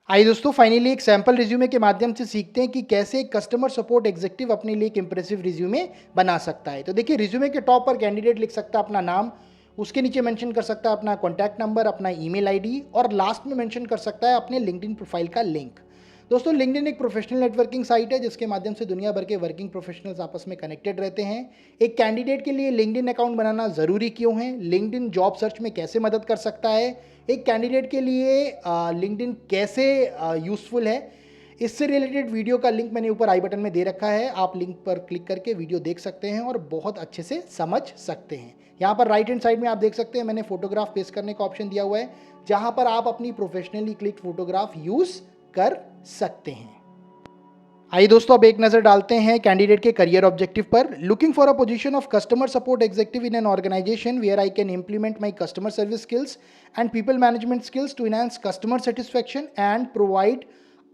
आइए दोस्तों, फाइनली एक सैंपल रिज्यूमे के माध्यम से सीखते हैं कि कैसे एक कस्टमर सपोर्ट एग्जीक्यूटिव अपने लिए एक इंप्रेसिव रिज्यूमे बना सकता है। तो देखिए, रिज्यूमे के टॉप पर कैंडिडेट लिख सकता है अपना नाम, उसके नीचे मेंशन कर सकता है अपना कॉन्टैक्ट नंबर, अपना ईमेल आईडी और लास्ट में मेंशन कर सकता है अपने लिंक्डइन प्रोफाइल का लिंक। दोस्तों, लिंक्डइन एक प्रोफेशनल नेटवर्किंग साइट है जिसके माध्यम से दुनिया भर के वर्किंग प्रोफेशनल्स आपस में कनेक्टेड रहते हैं। एक कैंडिडेट के लिए लिंक्डइन अकाउंट बनाना ज़रूरी क्यों है, लिंक्डइन जॉब सर्च में कैसे मदद कर सकता है, एक कैंडिडेट के लिए लिंक्डइन कैसे यूज़फुल है, इससे रिलेटेड वीडियो का लिंक मैंने ऊपर आई बटन में दे रखा है। आप लिंक पर क्लिक करके वीडियो देख सकते हैं और बहुत अच्छे से समझ सकते हैं। यहाँ पर राइट हैंड साइड में आप देख सकते हैं मैंने फोटोग्राफ पेस्ट करने का ऑप्शन दिया हुआ है, जहाँ पर आप अपनी प्रोफेशनली क्लिक फोटोग्राफ यूज़ कर सकते हैं। आइए दोस्तों, अब एक नजर डालते हैं कैंडिडेट के करियर ऑब्जेक्टिव पर। Looking for a position of customer support executive in an organisation where I can implement my customer service skills and people management skills to enhance customer satisfaction and provide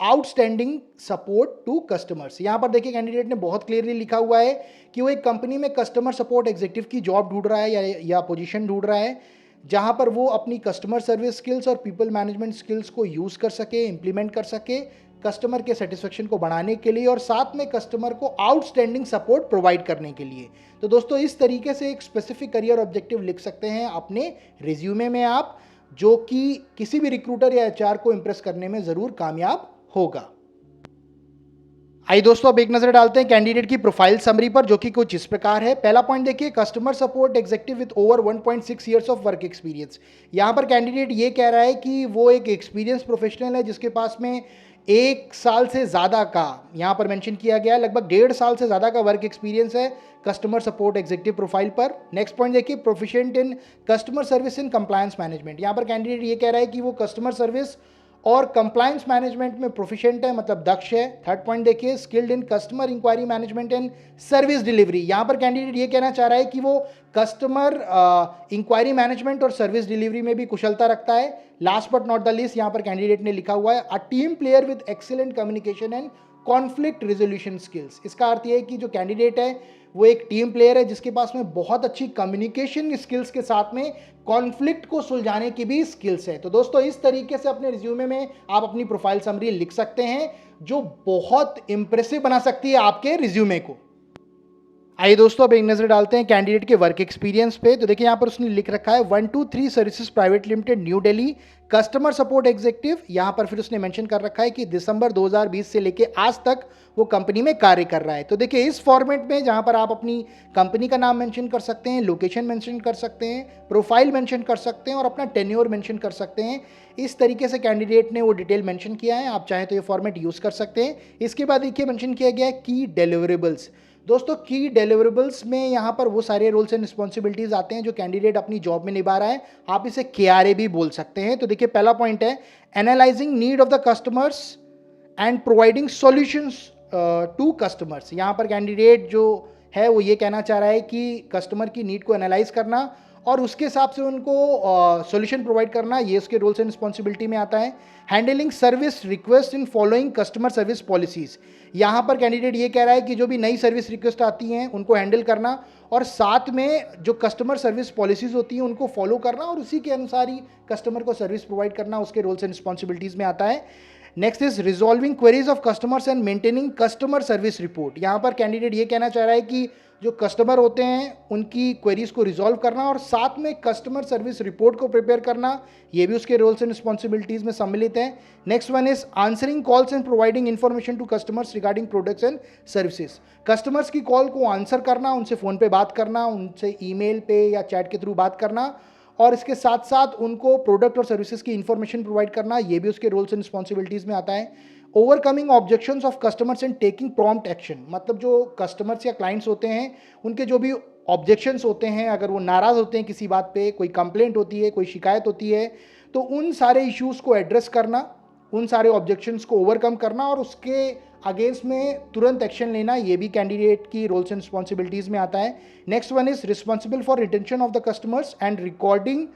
outstanding support to customers. यहाँ पर देखिए, candidate ने बहुत clearly लिखा हुआ है कि वो एक कंपनी में कस्टमर सपोर्ट एग्जीक्यूटिव की जॉब ढूंढ रहा है या पोजीशन ढूंढ रहा है, जहाँ पर वो अपनी कस्टमर सर्विस स्किल्स और पीपल मैनेजमेंट स्किल्स को यूज़ कर सके, इंप्लीमेंट कर सके कस्टमर के सेटिस्फेक्शन को बढ़ाने के लिए और साथ में कस्टमर को आउटस्टैंडिंग सपोर्ट प्रोवाइड करने के लिए। तो दोस्तों, इस तरीके से एक स्पेसिफिक करियर ऑब्जेक्टिव लिख सकते हैं अपने रिज्यूमे में आप, जो कि किसी भी रिक्रूटर या एचआर को इंप्रेस करने में ज़रूर कामयाब होगा। आइए दोस्तों, अब एक नजर डालते हैं कैंडिडेट की प्रोफाइल समरी पर, जो कि कुछ इस प्रकार है। पहला पॉइंट देखिए, customer support executive with over 1.6 years of work experience. यहां पर कैंडिडेट ये कह रहा है कि वो एक एक्सपीरियंस प्रोफेशनल है जिसके पास में 1 साल से ज़्यादा का, यहाँ पर मेंशन किया गया है लगभग 1.5 साल से ज़्यादा का वर्क एक्सपीरियंस है कस्टमर सपोर्ट एग्जीक्यूटिव प्रोफाइल पर। नेक्स्ट पॉइंट देखिए, proficient in customer service in compliance management. यहाँ पर कैंडिडेट ये कह रहा है कि वो कस्टमर सर्विस और कंप्लायंस मैनेजमेंट में प्रोफिशिएंट है, मतलब दक्ष है। थर्ड पॉइंट देखिए, skilled in customer inquiry management and service delivery. यहाँ पर कैंडिडेट ये कहना चाह रहा है कि वो कस्टमर इंक्वायरी मैनेजमेंट और सर्विस डिलीवरी में भी कुशलता रखता है। Last but not the least, यहाँ पर कैंडिडेट ने लिखा हुआ है a team player with excellent communication and conflict resolution skills. इसका अर्थ ये है कि जो कैंडिडेट है वो एक टीम प्लेयर है जिसके पास में बहुत अच्छी कम्युनिकेशन स्किल्स के साथ में कॉन्फ्लिक्ट को सुलझाने की भी स्किल्स है। तो दोस्तों, इस तरीके से अपने रिज्यूमे में आप अपनी प्रोफाइल समरी लिख सकते हैं, जो बहुत इंप्रेसिव बना सकती है आपके रिज्यूमे को। आइए दोस्तों, अब एक नजर डालते हैं कैंडिडेट के वर्क एक्सपीरियंस पे। तो देखिए, यहाँ पर उसने लिख रखा है 123 services private limited new Delhi customer support executive. यहाँ पर फिर उसने मेंशन कर रखा है कि दिसंबर 2020 से लेके आज तक वो कंपनी में कार्य कर रहा है। तो देखिए, इस फॉर्मेट में जहाँ पर आप अपनी कंपनी का नाम मेंशन कर सकते हैं, लोकेशन मेंशन कर सकते हैं, प्रोफाइल मेंशन कर सकते हैं और अपना टेन्योर मेंशन कर सकते हैं। इस तरीके से कैंडिडेट ने वो डिटेल मेंशन किया है। आप चाहें तो ये फॉर्मेट यूज़ कर सकते हैं। इसके बाद देखिए, मेंशन किया गया है की डिलीवरेबल्स। दोस्तों, की डिलीवरेबल्स में यहाँ पर वो सारे रोल्स एंड रिस्पॉन्सिबिलिटीज आते हैं जो कैंडिडेट अपनी जॉब में निभा रहा है। आप इसे KRA भी बोल सकते हैं। तो देखिए, पहला पॉइंट है analysing need of the customers and providing solutions to customers. यहाँ पर कैंडिडेट जो है वो ये कहना चाह रहा है कि कस्टमर की नीड को एनालाइज करना और उसके हिसाब से उनको सॉल्यूशन प्रोवाइड करना, ये उसके रोल्स एंड रिस्पॉन्सिबिलिटी में आता है। Handling service request in following customer service policies. यहाँ पर कैंडिडेट ये कह रहा है कि जो भी नई सर्विस रिक्वेस्ट आती हैं उनको हैंडल करना और साथ में जो कस्टमर सर्विस पॉलिसीज होती हैं उनको फॉलो करना और उसी के अनुसार ही कस्टमर को सर्विस प्रोवाइड करना उसके रोल्स एंड रिस्पॉन्सिबिलिटीज में आता है। Next is resolving queries of customers and maintaining customer service report. यहाँ पर कैंडिडेट ये कहना चाह रहा है कि जो कस्टमर होते हैं उनकी क्वेरीज को रिजॉल्व करना और साथ में कस्टमर सर्विस रिपोर्ट को प्रिपेयर करना, ये भी उसके रोल्स एंड रिस्पॉन्सिबिलिटीज में सम्मिलित है। Next one is answering calls and providing information to customers regarding products and services. Customers की कॉल को आंसर करना, उनसे फ़ोन पे बात करना, उनसे ईमेल पे या चैट के थ्रू बात करना और इसके साथ साथ उनको प्रोडक्ट और सर्विसेज की इंफॉर्मेशन प्रोवाइड करना, ये भी उसके रोल्स एंड रिस्पॉन्सिबिलिटीज में आता है। Overcoming objections of customers and taking prompt action, मतलब जो कस्टमर्स या क्लाइंट्स होते हैं उनके जो भी ऑब्जेक्शंस होते हैं, अगर वो नाराज़ होते हैं किसी बात पे, कोई कंप्लेंट होती है, कोई शिकायत होती है, तो उन सारे इश्यूज़ को एड्रेस करना, उन सारे ऑब्जेक्शंस को ओवरकम करना और उसके अगेंस्ट में तुरंत एक्शन लेना, ये भी कैंडिडेट की रोल्स एंड रिस्पॉन्सिबिलिटीज में आता है। Next one is responsible for retention of the customers and recording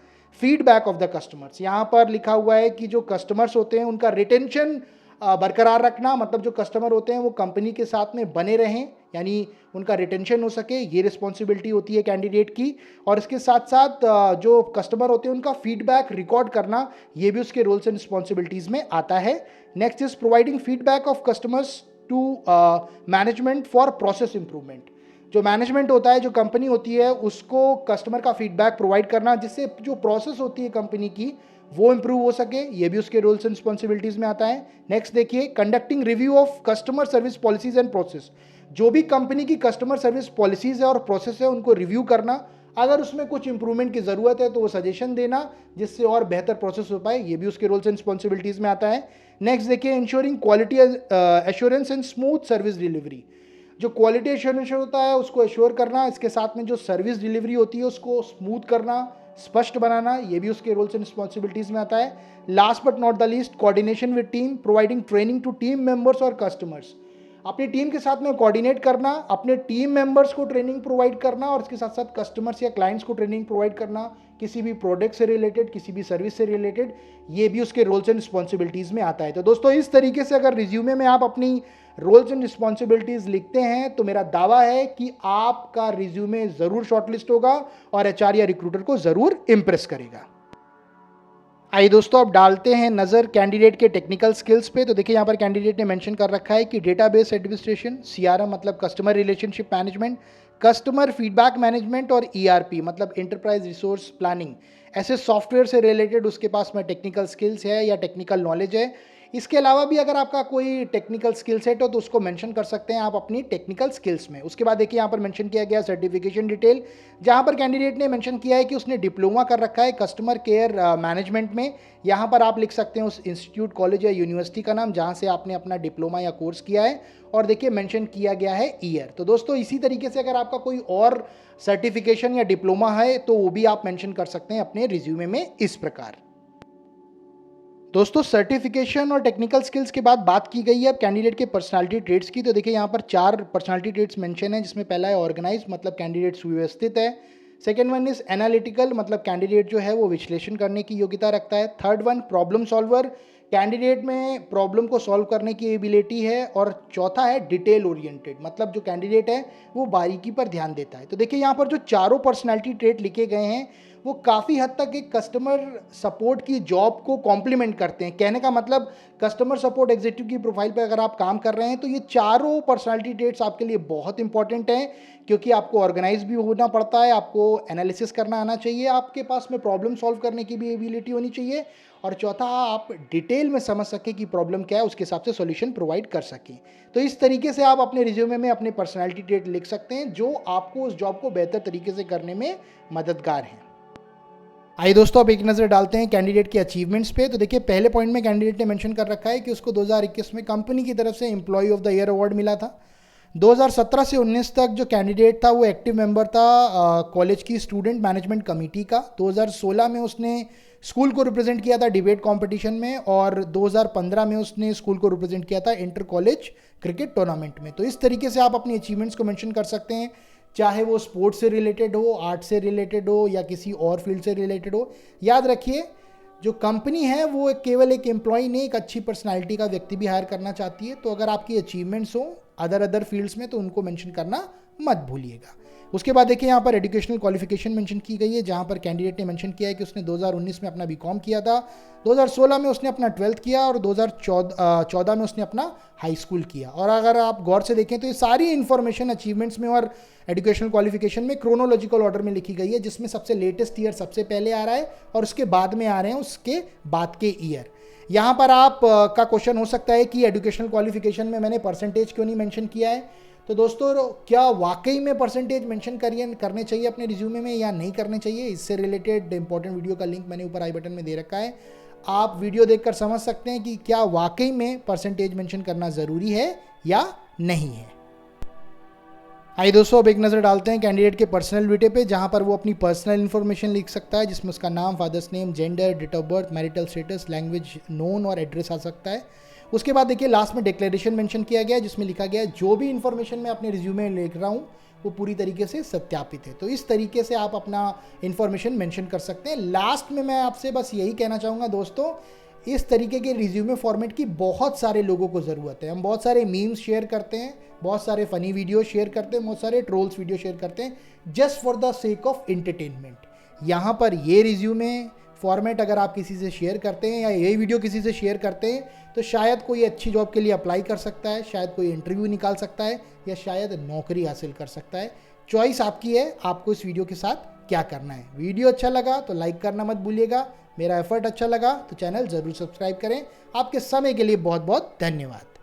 feedback of the customers. यहाँ पर लिखा हुआ है कि जो कस्टमर्स होते हैं उनका रिटेंशन बरकरार रखना, मतलब जो कस्टमर होते हैं वो कंपनी के साथ में बने रहें, यानी उनका रिटेंशन हो सके, ये रिस्पॉन्सिबिलिटी होती है कैंडिडेट की। और इसके साथ साथ जो कस्टमर होते हैं उनका फीडबैक रिकॉर्ड करना, ये भी उसके रोल्स एंड रिस्पॉन्सिबिलिटीज़ में आता है। Next is providing feedback of customers to management for process improvement. जो मैनेजमेंट होता है, जो कंपनी होती है, उसको कस्टमर का फीडबैक प्रोवाइड करना जिससे जो प्रोसेस होती है कंपनी की वो इंप्रूव हो सके, ये भी उसके रोल्स एंड रिस्पॉन्सिबिलिटीज में आता है। नेक्स्ट देखिए, conducting review of customer service policies and process. जो भी कंपनी की कस्टमर सर्विस पॉलिसीज है और प्रोसेस है उनको रिव्यू करना, अगर उसमें कुछ इंप्रूवमेंट की ज़रूरत है तो वो सजेशन देना जिससे और बेहतर प्रोसेस हो पाए, ये भी उसके रोल्स एंड रिस्पॉन्सिबिलिटीज में आता है। नेक्स्ट देखिए, ensuring quality assurance and smooth service delivery. जो क्वालिटी एश्योरेंस होता है उसको एश्योर करना, इसके साथ में जो सर्विस डिलीवरी होती है उसको स्मूथ करना, स्पष्ट बनाना, ये भी उसके रोल्स एंड रिस्पॉन्सिबिलिटीज में आता है। Last but not the least, coordination with team, providing training to team members और कस्टमर्स। अपनी टीम के साथ में कोऑर्डिनेट करना, अपने टीम मेंबर्स को ट्रेनिंग प्रोवाइड करना और इसके साथ साथ कस्टमर्स या क्लाइंट्स को ट्रेनिंग प्रोवाइड करना, किसी भी प्रोडक्ट से रिलेटेड, किसी भी सर्विस से रिलेटेड, ये भी उसके रोल्स एंड रिस्पॉन्सिबिलिटीज में आता है। तो दोस्तों, इस तरीके से अगर रिज्यूमे में आप अपनी रोल्स एंड रिस्पॉन्सिबिलिटीज लिखते हैं तो मेरा दावा है कि आपका रिज्यूमे जरूर शॉर्टलिस्ट होगा और एचआर या रिक्रूटर को जरूर इंप्रेस करेगा। आइए दोस्तों, अब डालते हैं नज़र कैंडिडेट के टेक्निकल स्किल्स पे। तो देखिए यहाँ पर कैंडिडेट ने मेंशन कर रखा है कि डेटाबेस एडमिनिस्ट्रेशन, सीआरएम मतलब customer relationship management, customer feedback management और ईआरपी मतलब एंटरप्राइज रिसोर्स प्लानिंग, ऐसे सॉफ्टवेयर से रिलेटेड उसके पास में टेक्निकल स्किल्स है या टेक्निकल नॉलेज है। इसके अलावा भी अगर आपका कोई टेक्निकल स्किल सेट हो तो उसको मेंशन कर सकते हैं आप अपनी टेक्निकल स्किल्स में। उसके बाद देखिए यहाँ पर मेंशन किया गया सर्टिफिकेशन डिटेल, जहाँ पर कैंडिडेट ने मेंशन किया है कि उसने डिप्लोमा कर रखा है कस्टमर केयर मैनेजमेंट में। यहाँ पर आप लिख सकते हैं उस इंस्टीट्यूट, कॉलेज या यूनिवर्सिटी का नाम जहाँ से आपने अपना डिप्लोमा या कोर्स किया है, और देखिए मेंशन किया गया है ईयर। तो दोस्तों, इसी तरीके से अगर आपका कोई और सर्टिफिकेशन या डिप्लोमा है तो वो भी आप मेंशन कर सकते हैं अपने रिज्यूमे में इस प्रकार। दोस्तों, सर्टिफिकेशन और टेक्निकल स्किल्स के बाद बात की गई है अब कैंडिडेट के पर्सनालिटी ट्रेट्स की। तो देखिए यहाँ पर 4 पर्सनालिटी ट्रेट्स मेंशन है, जिसमें पहला है ऑर्गेनाइज मतलब कैंडिडेट सुव्यवस्थित है। सेकेंड वन इज एनालिटिकल मतलब कैंडिडेट जो है वो विश्लेषण करने की योग्यता रखता है। Third one problem solver, candidate में प्रॉब्लम को सॉल्व करने की एबिलिटी है। और चौथा है डिटेल ओरिएंटेड मतलब जो कैंडिडेट है वो बारीकी पर ध्यान देता है। तो देखिए यहाँ पर जो चारों पर्सनालिटी ट्रेट लिखे गए हैं वो काफ़ी हद तक एक कस्टमर सपोर्ट की जॉब को कॉम्प्लीमेंट करते हैं। कहने का मतलब, कस्टमर सपोर्ट एग्जीक्यूटिव की प्रोफाइल पे अगर आप काम कर रहे हैं तो ये चारों पर्सनालिटी ट्रेट्स आपके लिए बहुत इंपॉर्टेंट हैं, क्योंकि आपको ऑर्गेनाइज भी होना पड़ता है, आपको एनालिसिस करना आना चाहिए, आपके पास में प्रॉब्लम सॉल्व करने की भी एबिलिटी होनी चाहिए, और चौथा आप डिटेल में समझ सकें कि प्रॉब्लम क्या है, उसके हिसाब से सॉल्यूशन प्रोवाइड कर सकें। तो इस तरीके से आप अपने रिज्यूमे में अपने पर्सनालिटी ट्रेट लिख सकते हैं जो आपको उस जॉब को बेहतर तरीके से करने में मददगार हैं। आइए दोस्तों, अब एक नज़र डालते हैं कैंडिडेट के अचीवमेंट्स पे। तो देखिए पहले पॉइंट में कैंडिडेट ने मेंशन कर रखा है कि उसको 2021 में कंपनी की तरफ से employee of the year award मिला था। 2017 से 19 तक जो कैंडिडेट था वो एक्टिव मेंबर था कॉलेज की स्टूडेंट मैनेजमेंट कमेटी का। 2016 में उसने स्कूल को रिप्रेजेंट किया था डिबेट कंपटीशन में, और 2015 में उसने स्कूल को रिप्रेजेंट किया था इंटर कॉलेज क्रिकेट टूर्नामेंट में। तो इस तरीके से आप अपनी अचीवमेंट्स को मेंशन कर सकते हैं, चाहे वो स्पोर्ट्स से रिलेटेड हो, आर्ट से रिलेटेड हो या किसी और फील्ड से रिलेटेड हो। याद रखिए, जो कंपनी है वो केवल एक एम्प्लॉय नहीं, एक अच्छी पर्सनालिटी का व्यक्ति भी हायर करना चाहती है। तो अगर आपकी अचीवमेंट्स हो अदर फील्ड्स में तो उनको मेंशन करना मत भूलिएगा। उसके बाद देखिए यहाँ पर एजुकेशनल क्वालिफिकेशन मेंशन की गई है, जहाँ पर कैंडिडेट ने मेंशन किया है कि उसने 2019 में अपना बीकॉम किया था, 2016 में उसने अपना 12th किया और 2014 में उसने अपना हाई स्कूल किया। और अगर आप गौर से देखें तो ये सारी इन्फॉर्मेशन अचीवमेंट्स में और एजुकेशनल क्वालिफिकेशन में क्रोनोलॉजिकल ऑर्डर में लिखी गई है, जिसमें सबसे लेटेस्ट ईयर सबसे पहले आ रहा है और उसके बाद में आ रहे हैं उसके बाद के ईयर। यहाँ पर आप का क्वेश्चन हो सकता है कि एजुकेशनल क्वालिफिकेशन में मैंने परसेंटेज क्यों नहीं मेंशन किया है। तो दोस्तों, क्या वाकई में परसेंटेज मेंशन करने चाहिए अपने रिज्यूमे में या नहीं करने चाहिए, इससे रिलेटेड इंपॉर्टेंट वीडियो का लिंक मैंने ऊपर आई बटन में दे रखा है। आप वीडियो देखकर समझ सकते हैं कि क्या वाकई में परसेंटेज मेंशन करना ज़रूरी है या नहीं है। आइए दोस्तों, अब एक नज़र डालते हैं कैंडिडेट के पर्सनल डिटे पे, जहां पर वो अपनी पर्सनल इन्फॉर्मेशन लिख सकता है, जिसमें उसका नाम, father's name, gender, date of birth, marital status, language known और एड्रेस आ सकता है। उसके बाद देखिए लास्ट में डिक्लेरेशन मेंशन किया गया है, जिसमें लिखा गया है जो भी इन्फॉर्मेशन मैं अपने रिज्यूमे में लिख रहा हूँ वो पूरी तरीके से सत्यापित है। तो इस तरीके से आप अपना इन्फॉर्मेशन मेंशन कर सकते हैं। लास्ट में मैं आपसे बस यही कहना चाहूँगा दोस्तों, इस तरीके के रिज्यूमे फॉर्मेट की बहुत सारे लोगों को ज़रूरत है। हम बहुत सारे मीम्स शेयर करते हैं, बहुत सारे फ़नी वीडियो शेयर करते हैं, बहुत सारे ट्रोल्स वीडियो शेयर करते हैं just for the sake of entertainment. यहाँ पर ये रिज्यूमे फॉर्मेट अगर आप किसी से शेयर करते हैं या ये वीडियो किसी से शेयर करते हैं तो शायद कोई अच्छी जॉब के लिए अप्लाई कर सकता है, शायद कोई इंटरव्यू निकाल सकता है या शायद नौकरी हासिल कर सकता है। चॉइस आपकी है, आपको इस वीडियो के साथ क्या करना है। वीडियो अच्छा लगा तो लाइक करना मत भूलिएगा, मेरा एफर्ट अच्छा लगा तो चैनल ज़रूर सब्सक्राइब करें। आपके समय के लिए बहुत बहुत धन्यवाद।